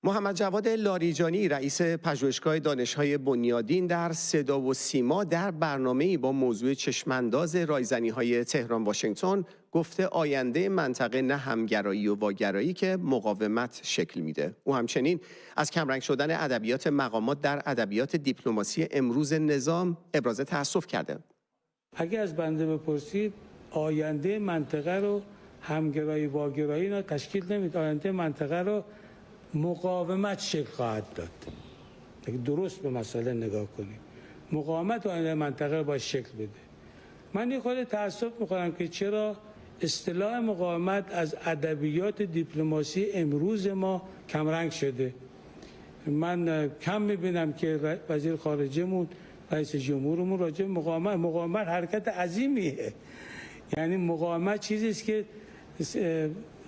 محمد جواد لاریجانی رئیس پژوهشگاه دانش‌های بنیادین در صدا و سیما در برنامه‌ای با موضوع چشمانداز رایزنی‌های تهران واشنگتن گفته آینده منطقه نه همگرایی و واگرایی که مقاومت شکل میده. او همچنین از کمرنگ شدن ادبیات مقامات در ادبیات دیپلماسی امروز نظام ابراز تأسف کرده. اگه از بنده بپرسید آینده منطقه رو همگرایی واگرایی نه تشکیل نمیده، آینده منطقه رو مقاومت شکل خواهد داد. اگه درست به مسئله نگاه کنیم مقاومت آینده منطقه رو باید شکل بده. من یه خورده تأسف می‌خورم که چرا اصطلاح مقاومت از ادبیات دیپلماسی امروز ما کمرنگ شده. من کم می‌بینم که وزیر خارجه‌مون رئیس جمهورمون راجع به مقاومت حرکت عظیمیه. یعنی مقاومت چیزی است که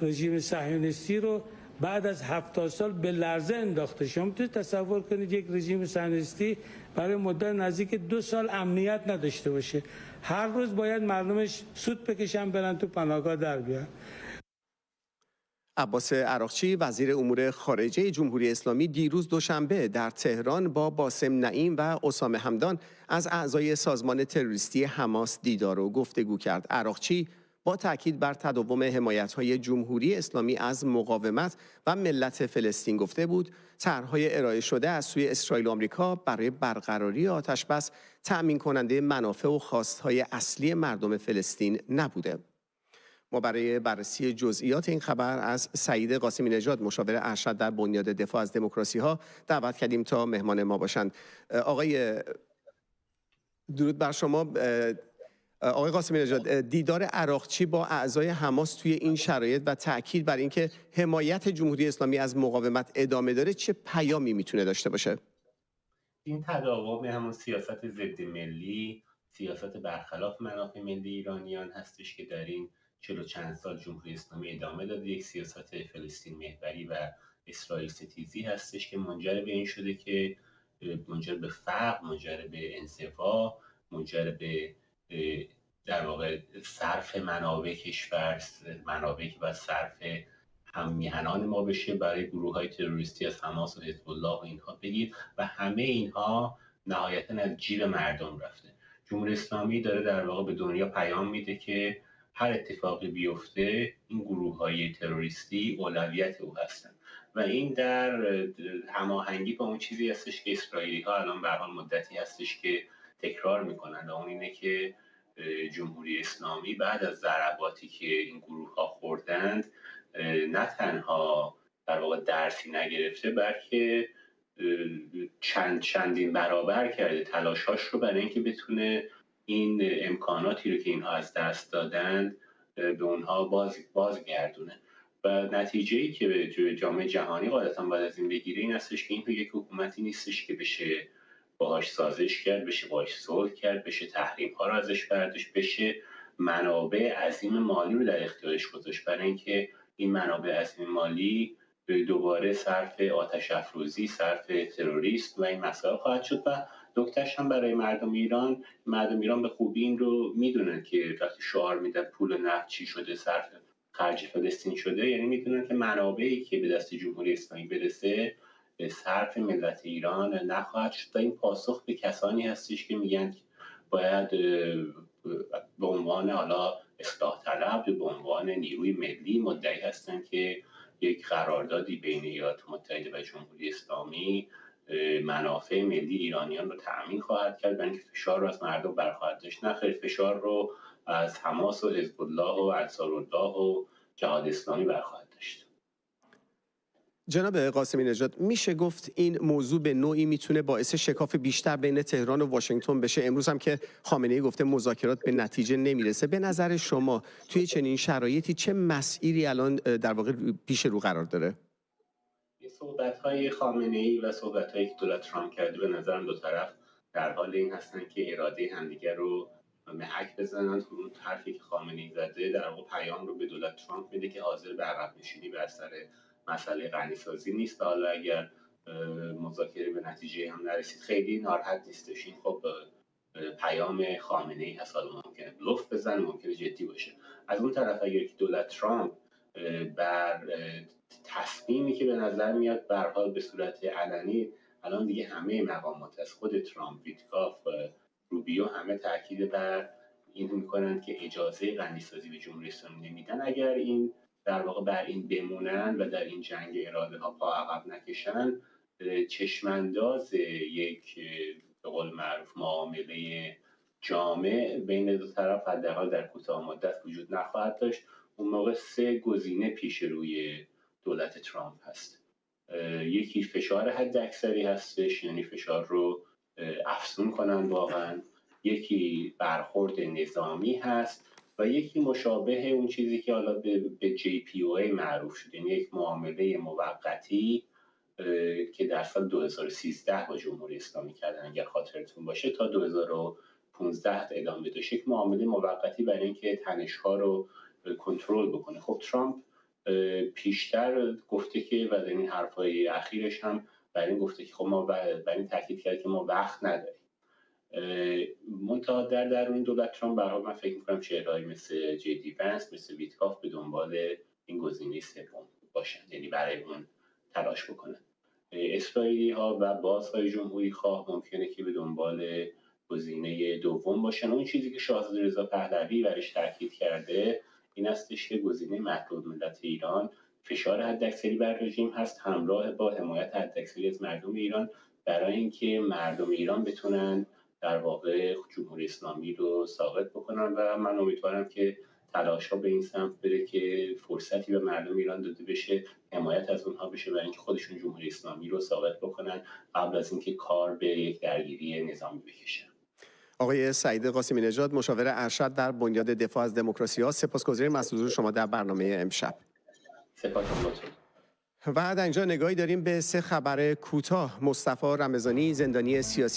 رژیم صهیونیستی رو بعد از 70 سال به لرزه انداخته. شما میتونید تصور کنید یک رژیم صهیونیستی برای مدت نزدیک 2 سال امنیت نداشته باشه، هر روز باید مردمش سود بکشن برن تو پناهگاه در بیان. عباس عراقچی وزیر امور خارجه جمهوری اسلامی دیروز دوشنبه در تهران با باسم نعیم و اسامه همدان از اعضای سازمان تروریستی حماس دیدار و گفتگو کرد. عراقچی با تاکید بر تداوم حمایت‌های جمهوری اسلامی از مقاومت و ملت فلسطین گفته بود طرح‌های ارائه شده از سوی اسرائیل و آمریکا برای برقراری آتش‌بس تأمین کننده منافع و خواست‌های اصلی مردم فلسطین نبوده. ما برای بررسی جزئیات این خبر از سعید قاسمی نژاد مشاور ارشد در بنیاد دفاع از دموکراسی ها دعوت کردیم تا مهمان ما باشند. آقای درود بر شما. آقای قاسمی نژاد، دیدار عراقچی با اعضای حماس توی این شرایط و تاکید بر اینکه حمایت جمهوری اسلامی از مقاومت ادامه داره چه پیامی میتونه داشته باشه؟ این تداوم همون سیاست ضد ملی، سیاست برخلاف منافع ملی ایرانیان هستش که در این 40 و چند سال جمهوری اسلامی ادامه داده. یک سیاست فلسطین محوری و اسرائیل ستیزی هستش که منجر به این شده که منجر به فقر، منجر به انزوا، منجر به در واقع صرف منابع کشور، منابعی که باید صرف هم میهنان ما بشه برای گروه‌های تروریستی از حماس و حزب الله و اینها بگید و همه اینها نهایتاً از جیب مردم رفته. جمهوری اسلامی داره در واقع به دنیا پیام میده که هر اتفاقی بیفته این گروه‌های تروریستی اولویت او هستن و این در هماهنگی با اون چیزی هستش که اسرائیلی‌ها الان به هر حال مدتی هستش که تکرار میکنن و اون اینه که جمهوری اسلامی بعد از ضرباتی که این گروه‌ها خوردند نه تنها در واقع درسی نگرفته بلکه چندین برابر کرده تلاش‌هاش رو برای اینکه بتونه این امکاناتی رو که اینها از دست دادند به اونها بازگردونه و نتیجه‌ای که به جامعه جهانی قاعدتاً بعد از این بگیره این هستش که این یک حکومتی نیستش که بشه باهاش سازش کرد، بشه باهاش صلح کرد، بشه تحریم‌ها رو ازش برداشت، بشه منابع عظیم مالی رو در اختیارش گذاشت برای اینکه این منابع عظیم مالی دوباره صرف آتش افروزی، صرف تروریست و این مسائل خواهد شد و نکتهش هم برای مردم ایران به خوبی این رو میدونن که وقتی شعار میدن پول نفت چی شده صرف خرج فلسطین شده، یعنی میدونن که منابعی که به دست جمهوری اسلامی برسه به صرف ملت ایران نخواهد شد و این پاسخ به کسانی هستش که میگن باید به عنوان حالا اصلاح طلب به عنوان نیروی ملی مدعی هستن که یک قراردادی بین ایالات متحده و جمهوری اسلامی منافع ملی ایرانیان رو تأمین خواهد کرد برای اینکه فشار رو از مردم برخواهد داشت. نه خیر، فشار رو از حماس و حزب الله و انصارالله و جهاد اسلامی برخواهد داشت. جناب قاسمی نژاد، میشه گفت این موضوع به نوعی میتونه باعث شکاف بیشتر بین تهران و واشنگتن بشه؟ امروز هم که خامنه‌ای گفته مذاکرات به نتیجه نمیرسه، به نظر شما توی چنین شرایطی چه مسیری الان در واقع پیش رو قرار داره؟ صحبت‌های خامنه‌ای و صحبت‌هایی که دولت ترامپ کرده به نظرم دو طرف در حال این هستن که اراده همدیگر رو محک بزنن. اون حرفی که خامنه‌ای زده در واقع پیام رو به دولت ترامپ میده که حاضر به عقب نشینی بر سر مسئله غنی‌سازی نیست. حالا اگر مذاکره به نتیجه هم نرسید خیلی ناراحت نیستش. این خب پیام خامنه‌ای هست. حالا ممکنه بلوف بزنه، ممکنه جدی باشه. از اون طرف اگر که دولت ترامپ بر تصمیمی که به نظر میاد به هر حال به صورت علنی الان دیگه همه مقامات از خود ترامپ، ویتکاف، روبیو همه تاکید بر این میکنن که اجازه غنیسازی به جمهوری اسلامی نمیدن. اگر این در واقع بر این بمونن و در این جنگ اراده ها پا عقب نکشن، چشمانداز یک به قول معروف معامله جامع بین دو طرف حداقل در کوتاه مدت وجود نخواهد داشت. اون موقع 3 گزینه پیش روی دولت ترامپ هست. یکی فشار حداکثری هستش، یعنی فشار رو افزون کنن واقعا، یکی برخورد نظامی هست و یکی مشابه اون چیزی که حالا به JPOA معروف شد، یعنی یک معامله موقتی که در سال 2013 با جمهوری اسلامی کردن اگر خاطرتون باشه تا 2015 ادامه داشت. یک معامله موقتی برای اینکه تنش‌ها رو کنترل بکنه. خب ترامپ پیشتر گفته که و در این حرفای اخیرش هم برای این گفته که خب ما برای این تاکید کرد که ما وقت نداریم. منتها در درون دولت ترامپ به هر حال من فکر می‌کنم چهرهایی مثل JD Vance، مثل ویتکاف به دنبال این گزینه سوم باشن، یعنی برای اون تلاش بکنن. اسرائیلی‌ها و بازهای جمهوری خواه ممکنه که به دنبال گزینه دوم باشن. اون چیزی که شاهزاده رضا پهلوی برش تاکید کرده این استش که گزینه مطلوب ملت ایران فشار حداکثری بر رژیم هست همراه با حمایت حداکثری از مردم ایران برای اینکه مردم ایران بتونن در واقع جمهوری اسلامی رو ساقط بکنن و من امیدوارم که تلاش‌ها به این سمت بره که فرصتی به مردم ایران داده بشه، حمایت از اونها بشه برای اینکه خودشون جمهوری اسلامی رو ساقط بکنن قبل از اینکه کار به یک درگیری نظامی بکشه. آقای سعید قاسمی نژاد، مشاور ارشد در بنیاد دفاع از دموکراسی‌ها، سپاسگزاریم از حضور شما در برنامه امشب. سپاسگزارم. و در اینجا نگاهی داریم به 3 خبر کوتاه. مصطفی رمضانی، زندانی سیاسی